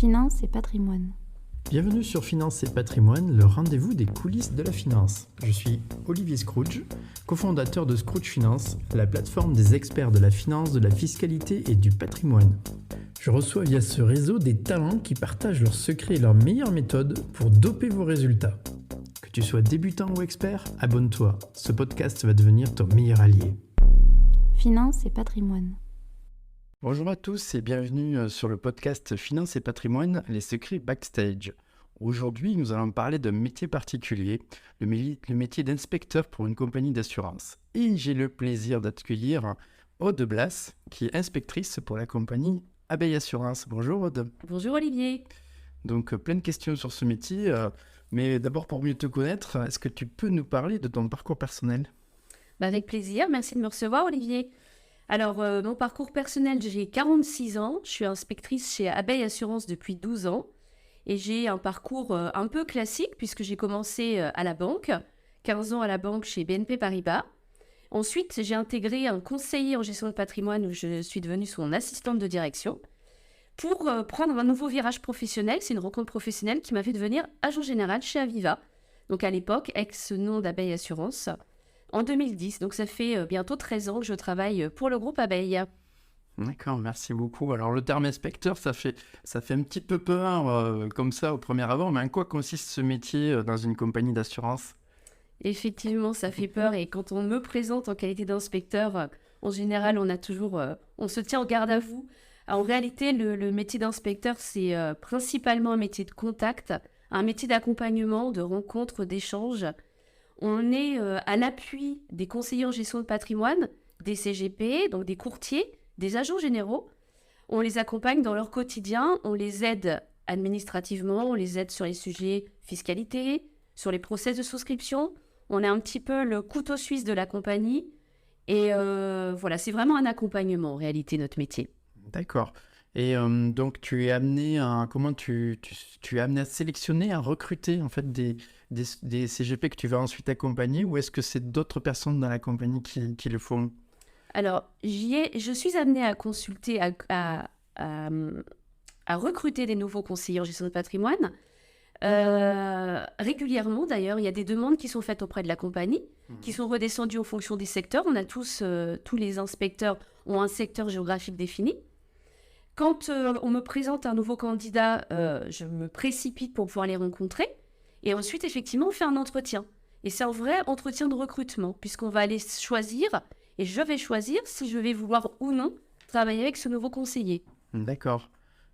Finance et patrimoine. Bienvenue sur Finance et patrimoine, le rendez-vous des coulisses de la finance. Je suis Olivier Scrooge, cofondateur de Scrooge Finance, la plateforme des experts de la finance, de la fiscalité et du patrimoine. Je reçois via ce réseau des talents qui partagent leurs secrets et leurs meilleures méthodes pour doper vos résultats. Que tu sois débutant ou expert, abonne-toi. Ce podcast va devenir ton meilleur allié. Finance et patrimoine. Bonjour à tous et bienvenue sur le podcast Finance et patrimoine, les secrets backstage. Aujourd'hui, nous allons parler d'un métier particulier, le métier d'inspecteur pour une compagnie d'assurance. Et j'ai le plaisir d'accueillir Aude Blas, qui est inspectrice pour la compagnie Abeille Assurance. Bonjour Aude. Bonjour Olivier. Donc plein de questions sur ce métier, mais d'abord pour mieux te connaître, est-ce que tu peux nous parler de ton parcours personnel ? Avec plaisir, merci de me recevoir Olivier. Alors, mon parcours personnel, j'ai 46 ans, je suis inspectrice chez Abeille Assurance depuis 12 ans et j'ai un parcours un peu classique puisque j'ai commencé à la banque, 15 ans à la banque chez BNP Paribas. Ensuite, j'ai intégré un conseiller en gestion de patrimoine où je suis devenue son assistante de direction pour prendre un nouveau virage professionnel. C'est une rencontre professionnelle qui m'a fait devenir agent général chez Aviva, donc à l'époque, ex-nom d'Abeille Assurance. En 2010, donc ça fait bientôt 13 ans que je travaille pour le groupe Abeille. D'accord, merci beaucoup. Alors le terme inspecteur, ça fait un petit peu peur comme ça au premier abord, mais en quoi consiste ce métier dans une compagnie d'assurance ? Effectivement, ça fait peur et quand on me présente en qualité d'inspecteur, en général, on se tient en garde à vous. En réalité, le métier d'inspecteur, c'est principalement un métier de contact, un métier d'accompagnement, de rencontre, d'échange. On est à l'appui des conseillers en gestion de patrimoine, des CGP, donc des courtiers, des agents généraux. On les accompagne dans leur quotidien, on les aide administrativement, on les aide sur les sujets fiscalité, sur les process de souscription. On est un petit peu le couteau suisse de la compagnie. Et voilà, c'est vraiment un accompagnement en réalité, notre métier. D'accord. Et donc tu es amené à tu es amené à sélectionner, à recruter en fait des CGP que tu vas ensuite accompagner, ou est-ce que c'est d'autres personnes dans la compagnie qui le font ? Alors, je suis amenée à consulter, à recruter des nouveaux conseillers en gestion de patrimoine. Régulièrement d'ailleurs, il y a des demandes qui sont faites auprès de la compagnie, qui sont redescendues en fonction des secteurs. On a tous les inspecteurs ont un secteur géographique défini. Quand on me présente un nouveau candidat, je me précipite pour pouvoir les rencontrer. Et ensuite, effectivement, on fait un entretien. Et c'est un vrai entretien de recrutement, puisqu'on va aller choisir, et je vais choisir si je vais vouloir ou non travailler avec ce nouveau conseiller. D'accord.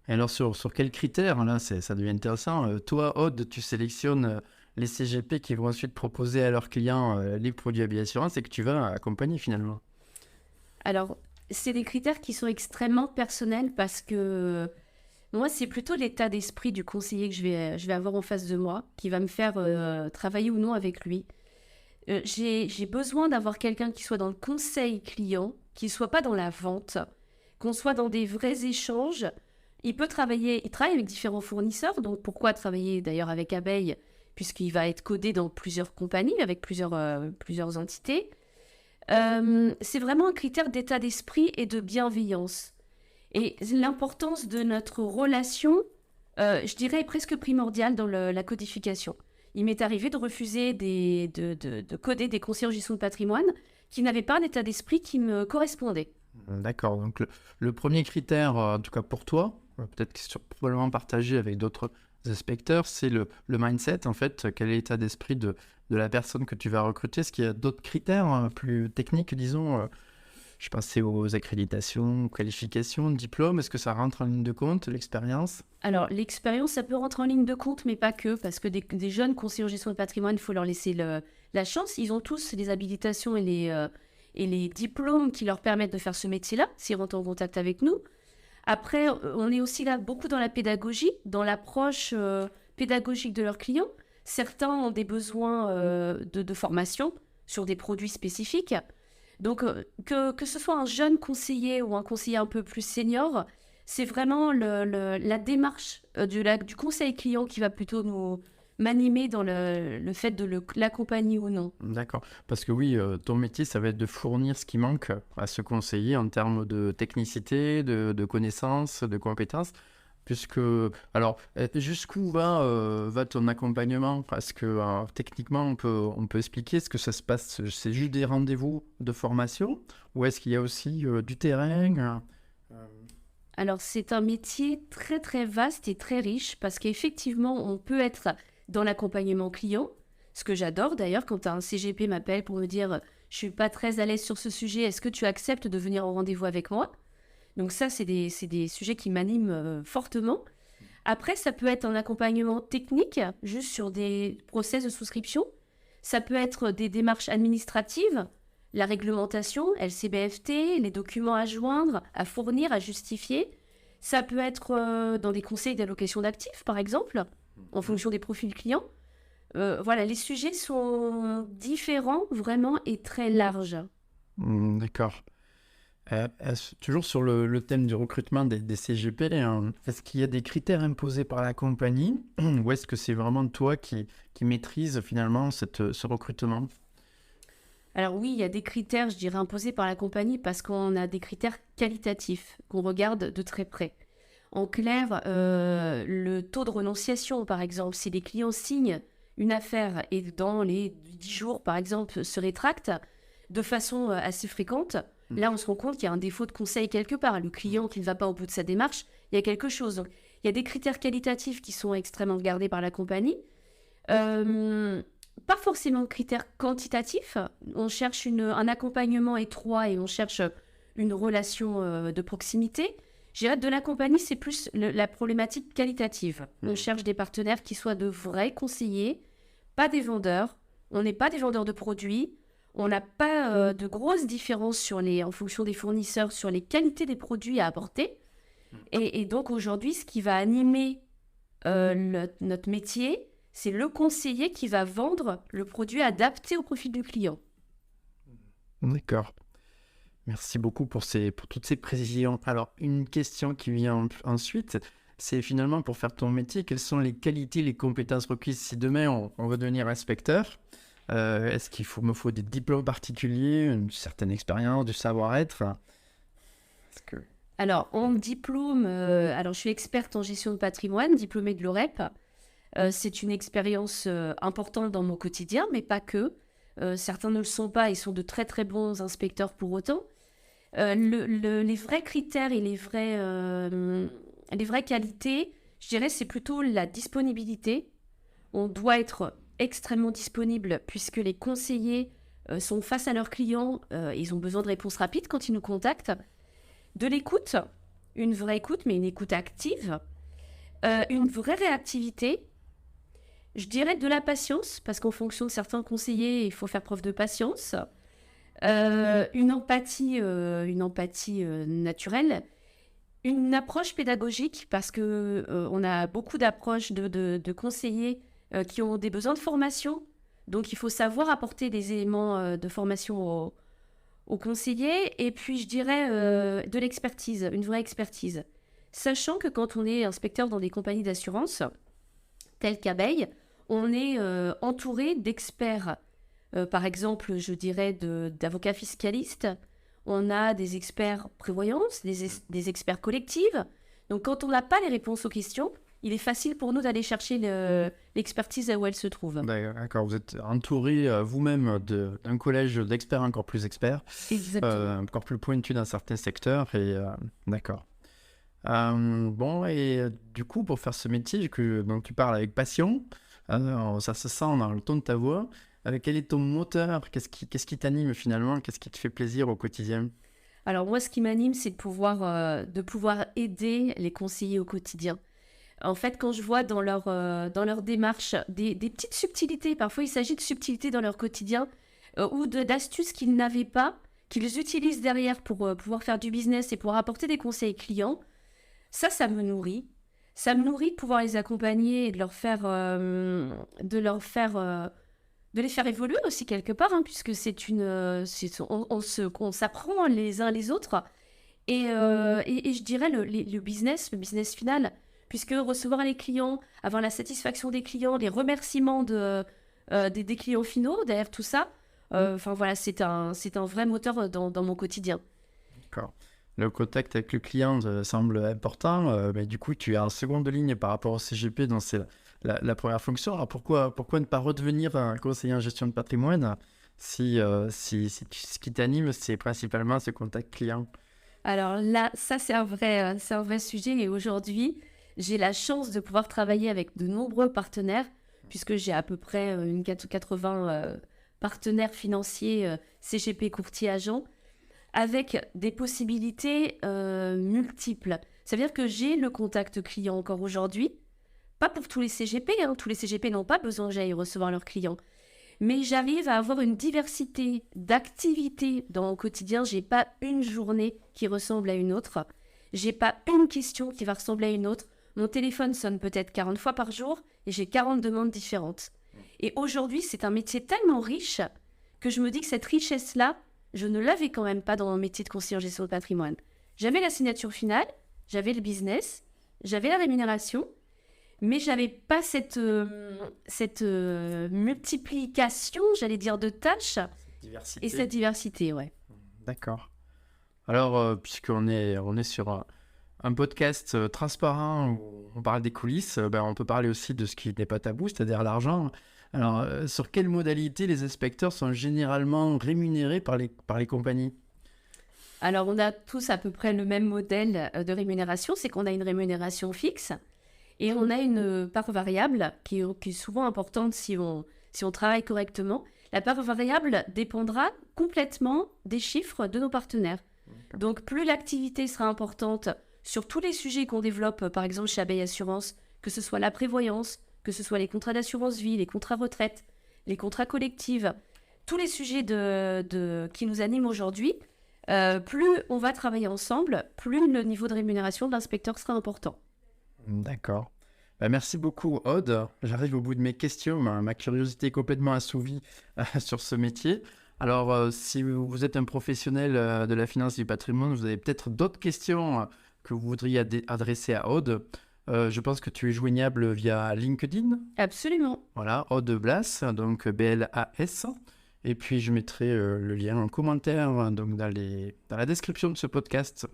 Et alors, sur quels critères, là, ça devient intéressant. Toi, Aude, tu sélectionnes les CGP qui vont ensuite proposer à leurs clients les produits Abeille Assurance et que tu vas accompagner finalement. Alors, c'est des critères qui sont extrêmement personnels parce que moi, c'est plutôt l'état d'esprit du conseiller que je vais avoir en face de moi qui va me faire travailler ou non avec lui. J'ai besoin d'avoir quelqu'un qui soit dans le conseil client, qui ne soit pas dans la vente, qu'on soit dans des vrais échanges. Il travaille avec différents fournisseurs, donc pourquoi travailler d'ailleurs avec Abeille, puisqu'il va être codé dans plusieurs compagnies, avec plusieurs entités. C'est vraiment un critère d'état d'esprit et de bienveillance. Et l'importance de notre relation, je dirais, est presque primordiale dans la codification. Il m'est arrivé de refuser de coder des conseillers en gestion de patrimoine qui n'avaient pas un état d'esprit qui me correspondait. D'accord, donc le premier critère, en tout cas pour toi, peut-être que c'est probablement partagé avec d'autres inspecteurs, c'est le mindset, en fait, quel est l'état d'esprit de la personne que tu vas recruter. Est-ce qu'il y a d'autres critères plus techniques, disons, je pensais aux accréditations, aux qualifications, diplômes, est-ce que ça rentre en ligne de compte, l'expérience ? Alors, l'expérience, ça peut rentrer en ligne de compte, mais pas que, parce que des jeunes conseillers en gestion de patrimoine, il faut leur laisser la chance. Ils ont tous les habilitations et les diplômes qui leur permettent de faire ce métier-là, s'ils rentrent en contact avec nous. Après, on est aussi là beaucoup dans la pédagogie, dans l'approche pédagogique de leurs clients. Certains ont des besoins de formation sur des produits spécifiques. Donc, que ce soit un jeune conseiller ou un conseiller un peu plus senior, c'est vraiment la démarche du conseil client qui va plutôt m'animer dans le fait de l'accompagner ou non. D'accord, parce que oui, ton métier, ça va être de fournir ce qui manque à ce conseiller en termes de technicité, de connaissances, de compétences. Puisque, alors, jusqu'où va ton accompagnement? Parce que techniquement, on peut expliquer ce que ça se passe. C'est juste des rendez-vous de formation ou est-ce qu'il y a aussi du terrain? Alors, c'est un métier très, très vaste et très riche parce qu'effectivement, on peut être dans l'accompagnement client, ce que j'adore d'ailleurs quand un CGP m'appelle pour me dire « Je suis pas très à l'aise sur ce sujet, est-ce que tu acceptes de venir au rendez-vous avec moi ?» Donc ça, c'est des sujets qui m'animent fortement. Après, ça peut être un accompagnement technique, juste sur des process de souscription. Ça peut être des démarches administratives, la réglementation, LCBFT, les documents à joindre, à fournir, à justifier. Ça peut être dans des conseils d'allocation d'actifs, par exemple, en fonction des profils clients. Voilà, les sujets sont différents, vraiment, et très larges. D'accord. Toujours sur le thème du recrutement des CGP, est-ce qu'il y a des critères imposés par la compagnie ou est-ce que c'est vraiment toi qui maîtrise finalement ce recrutement? Alors oui, il y a des critères, je dirais, imposés par la compagnie parce qu'on a des critères qualitatifs qu'on regarde de très près. En clair, le taux de renonciation, par exemple, si les clients signent une affaire et dans les 10 jours, par exemple, se rétractent de façon assez fréquente, là, on se rend compte qu'il y a un défaut de conseil quelque part. Le client qui ne va pas au bout de sa démarche, il y a quelque chose. Donc, il y a des critères qualitatifs qui sont extrêmement regardés par la compagnie. Pas forcément de critères quantitatifs. On cherche un accompagnement étroit et on cherche une relation de proximité. Je dirais de la compagnie, c'est plus la problématique qualitative. On cherche des partenaires qui soient de vrais conseillers, pas des vendeurs. On n'est pas des vendeurs de produits. On n'a pas de grosses différences en fonction des fournisseurs sur les qualités des produits à apporter. Et donc aujourd'hui, ce qui va animer notre métier, c'est le conseiller qui va vendre le produit adapté au profil du client. D'accord. Merci beaucoup pour toutes ces précisions. Alors, une question qui vient ensuite, c'est finalement pour faire ton métier, quelles sont les qualités, les compétences requises si demain on veut devenir inspecteur? Est-ce qu'il me faut des diplômes particuliers, une certaine expérience, du savoir-être? Alors, en diplôme, je suis experte en gestion de patrimoine, diplômée de l'OREP. C'est une expérience importante dans mon quotidien, mais pas que. Certains ne le sont pas et sont de très très bons inspecteurs pour autant. Les vrais critères et les vraies qualités, je dirais, c'est plutôt la disponibilité. On doit être extrêmement disponible puisque les conseillers sont face à leurs clients. Ils ont besoin de réponses rapides quand ils nous contactent. De l'écoute, une vraie écoute, mais une écoute active. Une vraie réactivité. Je dirais de la patience, parce qu'en fonction de certains conseillers, il faut faire preuve de patience. Une empathie naturelle. Une approche pédagogique, parce qu'on a beaucoup d'approches de conseillers qui ont des besoins de formation. Donc, il faut savoir apporter des éléments de formation aux conseillers. Et puis, je dirais de l'expertise, une vraie expertise. Sachant que quand on est inspecteur dans des compagnies d'assurance, telles qu'Abeille, on est entouré d'experts. Par exemple, je dirais d'avocats fiscalistes. On a des experts prévoyance, des experts collectifs. Donc, quand on n'a pas les réponses aux questions, il est facile pour nous d'aller chercher l'expertise où elle se trouve. D'accord, vous êtes entouré vous-même d'un collège d'experts encore plus experts. Exactement. Encore plus pointus dans certains secteurs. D'accord. Bon, et du coup, pour faire ce métier dont tu parles avec passion, ça se sent dans le ton de ta voix. Quel est ton moteur? Qu'est-ce qui t'anime finalement? Qu'est-ce qui te fait plaisir au quotidien? Alors moi, ce qui m'anime, c'est de pouvoir aider les conseillers au quotidien. En fait, quand je vois dans leur démarche des petites subtilités, parfois il s'agit de subtilités dans leur quotidien ou d'astuces qu'ils n'avaient pas, qu'ils utilisent derrière pour pouvoir faire du business et pour apporter des conseils clients, ça me nourrit. Ça me nourrit de pouvoir les accompagner et de les faire évoluer aussi quelque part, hein, puisque on s'apprend les uns les autres. Et je dirais le business final, puisque recevoir les clients, avoir la satisfaction des clients, les remerciements des clients finaux derrière tout ça, c'est un vrai moteur dans mon quotidien. D'accord. le contact avec le client semble important, mais du coup, tu es en seconde ligne par rapport au CGP, donc c'est la première fonction. Alors pourquoi ne pas redevenir un conseiller en gestion de patrimoine si ce qui t'anime, c'est principalement ce contact client? Alors là, ça c'est un vrai sujet et aujourd'hui, j'ai la chance de pouvoir travailler avec de nombreux partenaires puisque j'ai à peu près 80 partenaires financiers CGP courtier agents avec des possibilités multiples. Ça veut dire que j'ai le contact client encore aujourd'hui, pas pour tous les CGP, hein. Tous les CGP n'ont pas besoin que j'aille recevoir leurs clients. Mais j'arrive à avoir une diversité d'activités dans mon quotidien. J'ai pas une journée qui ressemble à une autre. J'ai pas une question qui va ressembler à une autre. Mon téléphone sonne peut-être 40 fois par jour et j'ai 40 demandes différentes. Et aujourd'hui, c'est un métier tellement riche que je me dis que cette richesse-là, je ne l'avais quand même pas dans mon métier de conseiller en gestion de patrimoine. J'avais la signature finale, j'avais le business, j'avais la rémunération, mais j'avais pas cette multiplication, j'allais dire, de tâches et cette diversité, ouais. D'accord. Alors, puisqu'on est sur un podcast transparent où on parle des coulisses, on peut parler aussi de ce qui n'est pas tabou, c'est-à-dire l'argent. Alors, sur quelle modalité les inspecteurs sont généralement rémunérés par les compagnies? Alors, on a tous à peu près le même modèle de rémunération, c'est qu'on a une rémunération fixe et on a une part variable qui est souvent importante si on travaille correctement. La part variable dépendra complètement des chiffres de nos partenaires. Donc, plus l'activité sera importante sur tous les sujets qu'on développe, par exemple chez Abeille Assurance, que ce soit la prévoyance, que ce soit les contrats d'assurance vie, les contrats retraite, les contrats collectifs, tous les sujets qui nous animent aujourd'hui, plus on va travailler ensemble, plus le niveau de rémunération de l'inspecteur sera important. D'accord. Merci beaucoup, Aude. J'arrive au bout de mes questions. Ma curiosité est complètement assouvie sur ce métier. Alors, si vous êtes un professionnel de la finance et du patrimoine, vous avez peut-être d'autres questions que vous voudriez adresser à Aude. Je pense que tu es joignable via LinkedIn. Absolument. Voilà, Aude Blas, donc BLAS. Et puis, je mettrai le lien en commentaire donc dans la description de ce podcast.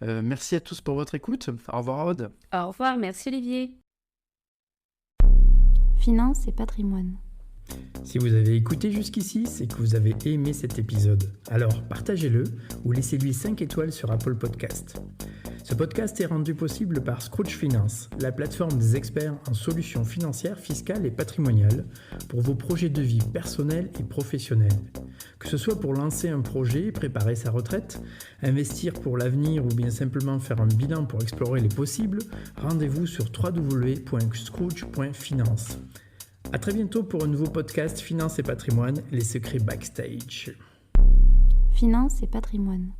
Merci à tous pour votre écoute. Au revoir, Aude. Au revoir, merci Olivier. Finance et patrimoine. Si vous avez écouté jusqu'ici, c'est que vous avez aimé cet épisode. Alors partagez-le ou laissez-lui 5 étoiles sur Apple Podcast. Ce podcast est rendu possible par Scrooge Finance, la plateforme des experts en solutions financières, fiscales et patrimoniales pour vos projets de vie personnels et professionnels. Que ce soit pour lancer un projet, préparer sa retraite, investir pour l'avenir ou bien simplement faire un bilan pour explorer les possibles, rendez-vous sur www.scrooge.finance. À très bientôt pour un nouveau podcast Finance et patrimoine, les secrets backstage. Finance et patrimoine.